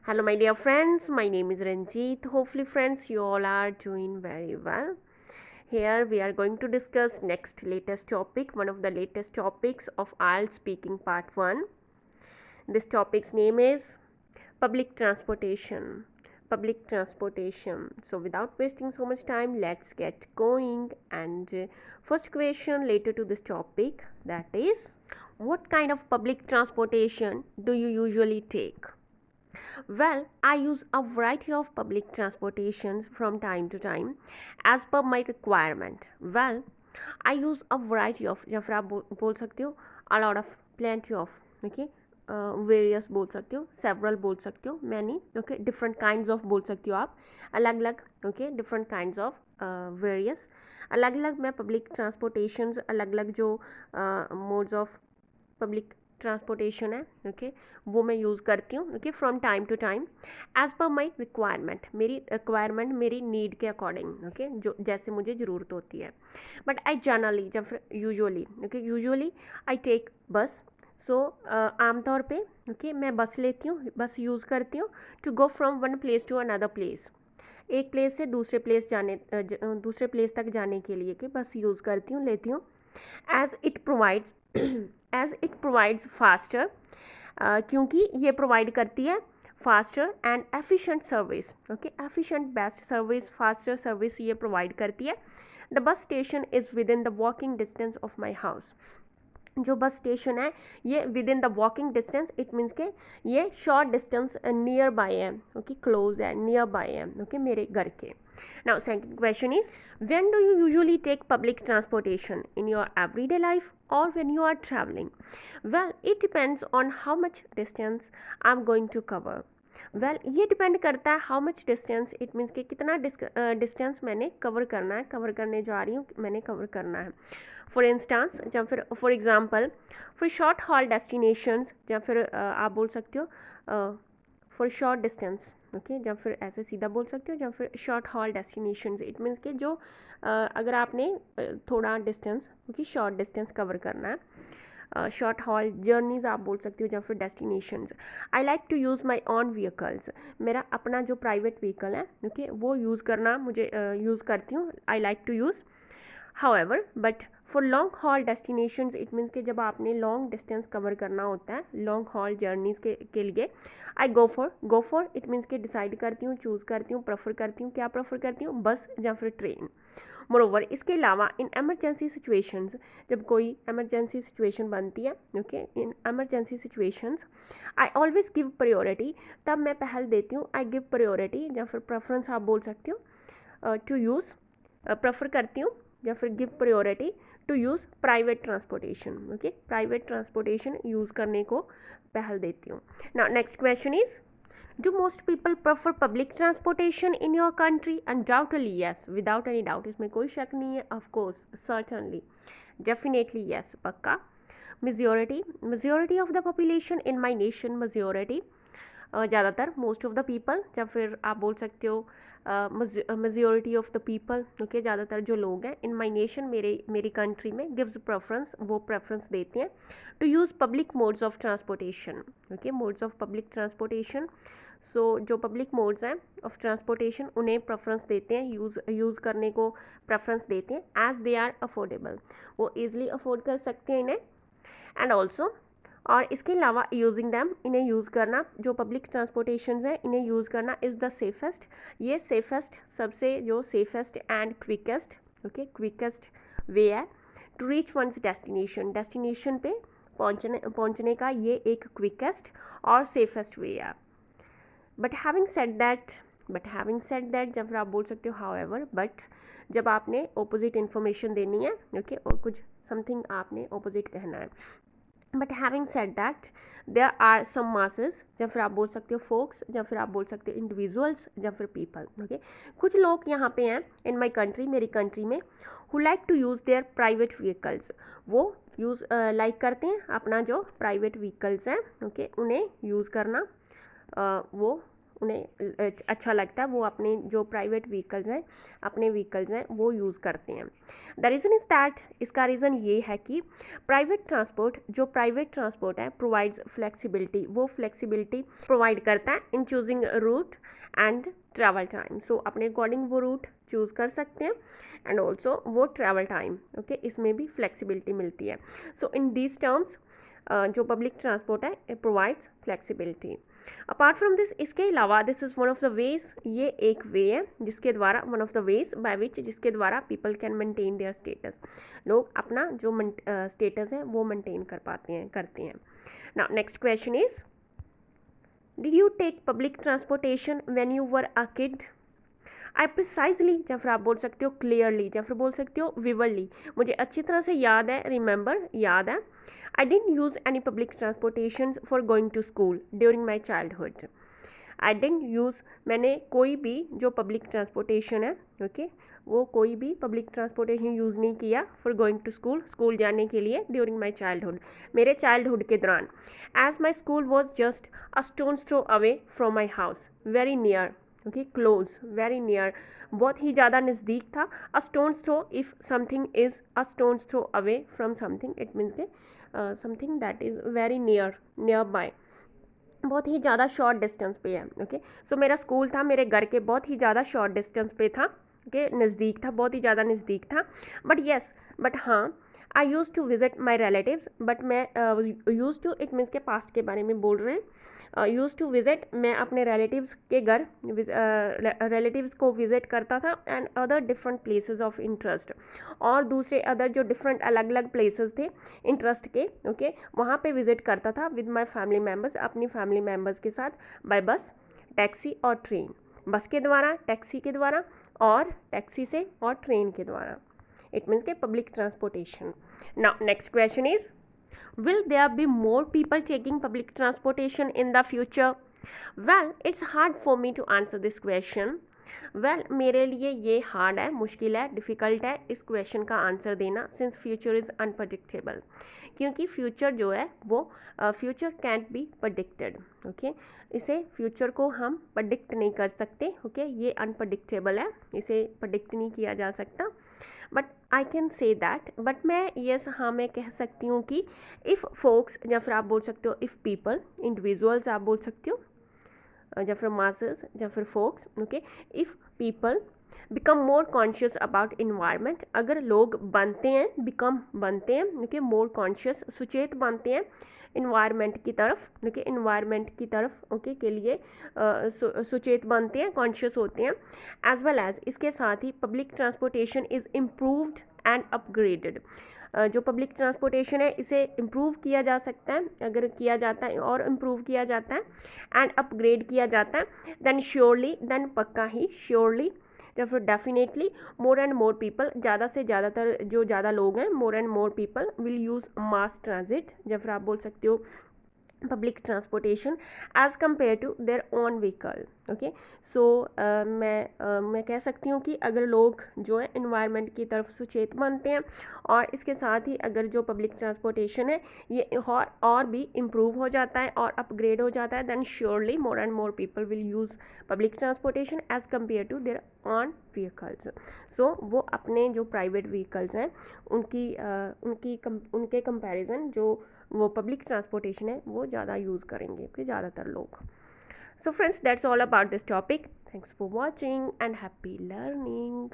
Hello, my dear friends. My name is Ranjit. Hopefully, friends, you all are doing very well. Here we are going to discuss next latest topic, one of the latest topics of IELTS speaking part 1. This topic's name is public transportation. Public transportation. So without wasting so much time, let's get going. And first question related to this topic, that is, what kind of public transportation do you usually take? Well, I use a variety of public transportations from time to time as per my requirement. Well, I use a variety of, या फिर आप बोल सकते हो a lot of, plenty of, okay, various बोल सकते हो, several बोल सकते हो, many, okay, different kinds of बोल सकते हो आप, अलग अलग, okay, different kinds of various, अलग अलग मैं public transportations, अलग अलग जो modes of public ट्रांसपोर्टेशन है, ओके, वो मैं यूज़ करती हूँ, okay, from time to time as per my requirement, मेरी रिक्वायरमेंट मेरी नीड के अकॉर्डिंग, ओके, जो जैसे मुझे ज़रूरत होती है. बट आई जनरली, जब फिर usually, okay, usually I take bus. So आमतौर पे, ओके, मैं बस लेती हूँ, बस यूज़ करती हूँ to go from one place to another place. एक प्लेस से दूसरे प्लेस जाने दूसरे प्लेस तक जाने के लिए कि बस यूज़ करती हूँ, लेती हूँ. As it provides as it provides faster, क्योंकि ये प्रोवाइड करती है faster and efficient service, okay, efficient best service, faster service ये प्रोवाइड करती है. The bus station is within the walking distance of my house. जो bus station है ये within the walking distance, it means के ये short distance nearby है, okay, close है, नियर बाय है, ओके, मेरे घर के. Now second question is, when do you usually take public transportation in your everyday life और when you are travelling? Well, it depends on how much distance I am going to cover. Well, ये depend करता है how much distance, it means कि कितना distance मैंने cover करना है, cover करने जा रही हूँ, मैंने कवर करना है. फॉर इंस्टांस, या फिर for example for short hall destinations, या फिर आप बोल सकते हो फॉर शॉर्ट डिस्टेंस, ओके, या फिर ऐसे सीधा बोल सकते हो, या फिर short hall destinations, it means कि जो अगर आपने थोड़ा डिस्टेंस, क्योंकि शॉर्ट डिस्टेंस कवर करना है, शॉर्ट हॉल जर्नीज़ आप बोल सकते हो, या फिर destinations. I like to use my own vehicles, मेरा अपना जो प्राइवेट व्हीकल है, ओके, वो यूज़ करना मुझे यूज़ करती हूँ, I like to use. However, but for long haul destinations, it means कि जब आपने लॉन्ग डिस्टेंस कवर करना होता है, लॉन्ग हॉल जर्नीज़ के लिए आई गो फॉर, इट मीन्स कि डिसाइड करती हूँ, चूज़ करती हूँ, प्रेफर करती हूँ, क्या प्रेफर करती हूँ, बस या फिर ट्रेन. मोरोवर, इसके अलावा इन एमरजेंसी सिचुएशंस, जब कोई एमरजेंसी सिचुएशन बनती है, okay, in emergency situations I always give priority, तब मैं पहल देती हूँ, आई गिव प्रायोरिटी या फिर प्रेफरेंस आप बोल सकते हो, टू यूज़, प्रेफर करती हूँ या फिर give priority to use private transportation, okay, private transportation use करने को पहल देती हूँ. Now next question is, do most people prefer public transportation in your country? Undoubtedly yes, without any doubt, इसमें कोई शक नहीं है. Of course, certainly, definitely yes, पक्का. majority of the population in my nation, majority, ज़्यादातर, most of the people, या फिर आप बोल सकते हो majority of the people, okay, ज़्यादातर जो लोग हैं इन माई नेशन, मेरी कंट्री में, गिव्स प्रेफरेंस, वो प्रेफरेंस देते हैं to use public modes of transportation, okay, modes of public transportation. So जो पब्लिक मोड्स हैं ऑफ ट्रांसपोर्टेशन, उन्हें प्रेफरेंस देते हैं, यूज़ करने को प्रेफरेंस देते हैं एज दे आर अफोर्डेबल, वो ईज़िली अफोर्ड कर सकते हैं इन्हें. एंड ऑल्सो, और इसके अलावा यूजिंग दैम, इन्हें यूज़ करना, जो पब्लिक ट्रांसपोर्टेशन है इन्हें यूज़ करना इज़ द सेफेस्ट, ये सेफेस्ट, सबसे जो safest and quickest, okay, quickest way है to reach once destination, destination पे पहुंचने का ये एक क्विकेस्ट और सेफेस्ट वे है. बट हैविंग सेड दैट, जब आप बोल सकते हो हाउएवर, बट जब आपने ऑपोजिट इन्फॉर्मेशन देनी है, ओके, और कुछ समथिंग आपने ऑपोजिट कहना है. But having said that, there are some masses, या फिर आप बोल सकते हो फोक्स, या फिर आप बोल सकते हो इंडिविजुअल्स, या फिर पीपल, ओके, कुछ लोग यहाँ पे हैं इन माई कंट्री, मेरी कंट्री में, who like to use their private vehicles, वो यूज़ लाइक करते हैं अपना जो प्राइवेट व्हीकल्स हैं, ओके, उन्हें यूज़ करना, वो उन्हें अच्छा लगता है, वो अपने जो प्राइवेट व्हीकल्स हैं, अपने व्हीकल्स हैं, वो यूज़ करते हैं। द रीज़न इज़ दैट, इसका रीज़न ये है कि प्राइवेट ट्रांसपोर्ट है प्रोवाइड्स फ्लेक्सिबिलिटी, वो फ्लेक्सिबिलिटी प्रोवाइड करता है in choosing route and travel time. So अपने अकॉर्डिंग वो रूट चूज़ कर सकते हैं एंड ऑल्सो वो ट्रैवल टाइम, ओके, इसमें भी फ्लेक्सिबिलिटी मिलती है। सो इन दीज टर्म्स जो पब्लिक ट्रांसपोर्ट है it provides flexibility. Apart from this, इसके अलावा this is one of the ways, ये एक वे है जिसके द्वारा, one of the ways by which, जिसके द्वारा people can maintain their status, लोग अपना जो स्टेटस है वो मेंटेन कर पाते हैं, करते हैं। Now next question is, did you take public transportation when you were a kid? I precisely, या फिर आप बोल सकते हो क्लियरली, या फिर बोल सकते हो विवरली, मुझे अच्छी तरह से याद है, रिमेंबर, याद है। I didn't use any public transportation for going to school during my childhood. I didn't use, मैंने कोई भी जो पब्लिक ट्रांसपोर्टेशन है, ओके, वो कोई भी पब्लिक ट्रांसपोर्टेशन यूज़ नहीं किया for going to school, school जाने के लिए, ड्यूरिंग माई चाइल्डहुड, मेरे चाइल्डहुड के दौरान। As my school was just a stone's throw away from my house, very near, okay, close, very near, बहुत ही ज़्यादा नज़दीक था। A stone's throw, if something is a stone's throw away from something, it means के something that is very near by, बहुत ही ज़्यादा short distance पे है, ओके। सो मेरा स्कूल था मेरे घर के बहुत ही ज़्यादा शॉर्ट डिस्टेंस पे था, ओके, नज़दीक था, बहुत ही ज़्यादा नज़दीक था। बट हाँ, I use to visit my relatives, but मैं यूज़ टू, इट मीन्स के पास्ट के बारे में बोल रहे हैं। यूज़ टू विज़िट, मैं अपने रिलेटिव्स के घर, रिलेटिव्स को विज़िट करता था, and other different places of interest, और दूसरे अदर जो डिफरेंट अलग अलग प्लेसेस थे इंटरेस्ट के, ओके, वहाँ पे विज़िट करता था विद माई फैमिली मेम्बर्स, अपनी फैमिली मेम्बर्स के साथ, बाय बस, टैक्सी और ट्रेन, बस के द्वारा, टैक्सी के द्वारा, और टैक्सी से और ट्रेन के द्वारा, इट मीन्स के public transportation. Now next question is, will there be more people taking public transportation in the future? Well, it's hard for me to answer this question. Well, मेरे लिए ये hard है, मुश्किल है, difficult है इस question का आंसर देना, सिंस फ्यूचर इज़ अनप्रडिक्टेबल, क्योंकि फ्यूचर जो है वो future cantt B predicted, okay, इसे फ्यूचर को हम प्रडिक्ट नहीं कर सकते, ओके, ये अनप्रडिक्टेबल है, इसे प्रडिक्ट नहीं किया जा सकता। But I can say that, but मैं यस, हाँ, मैं कह सकती हूँ कि इफ़ फोक्स, या फिर आप बोल सकते हो इफ़ पीपल, इंडिविजुअल्स आप बोल सकते हो, या फिर मासेस, या फिर folks, okay, if people become more conscious about environment, अगर लोग बनते हैं, बनते हैं, ओके, मोर कॉन्शियस, सुचेत बनते हैं इन्वायरमेंट की तरफ, ओके, इन्वायरमेंट की तरफ, ओके, के लिए सुचेत बनते हैं, कॉन्शियस होते हैं, एज वेल एज, इसके साथ ही public transportation is improved and upgraded, जो पब्लिक ट्रांसपोर्टेशन है इसे इम्प्रूव किया जा सकता है, अगर किया जाता है और इम्प्रूव किया जाता है एंड अपग्रेड किया जाता है, देन श्योरली, देन पक्का ही, श्योरली, या फिर definitely, more and more people, ज़्यादा से ज़्यादातर जो ज़्यादा लोग हैं, more and more people will use mass transit, या फिर आप बोल सकते हो public transportation as compare to their own vehicle, okay. So मैं कह सकती हूँ कि अगर लोग जो है इन्वायरमेंट की तरफ सुचेत बनते हैं, और इसके साथ ही अगर जो पब्लिक ट्रांसपोर्टेशन है ये और भी इम्प्रूव हो जाता है और अपग्रेड हो जाता है, then surely more and more people will use public transportation as compare to their own vehicles. So वो अपने जो प्राइवेट व्हीकल्स हैं उनके कंपैरिजन जो वो पब्लिक ट्रांसपोर्टेशन है वो ज़्यादा यूज़ करेंगे, कि ज़्यादातर लोग। So friends, that's all about this topic, thanks for watching and happy learning.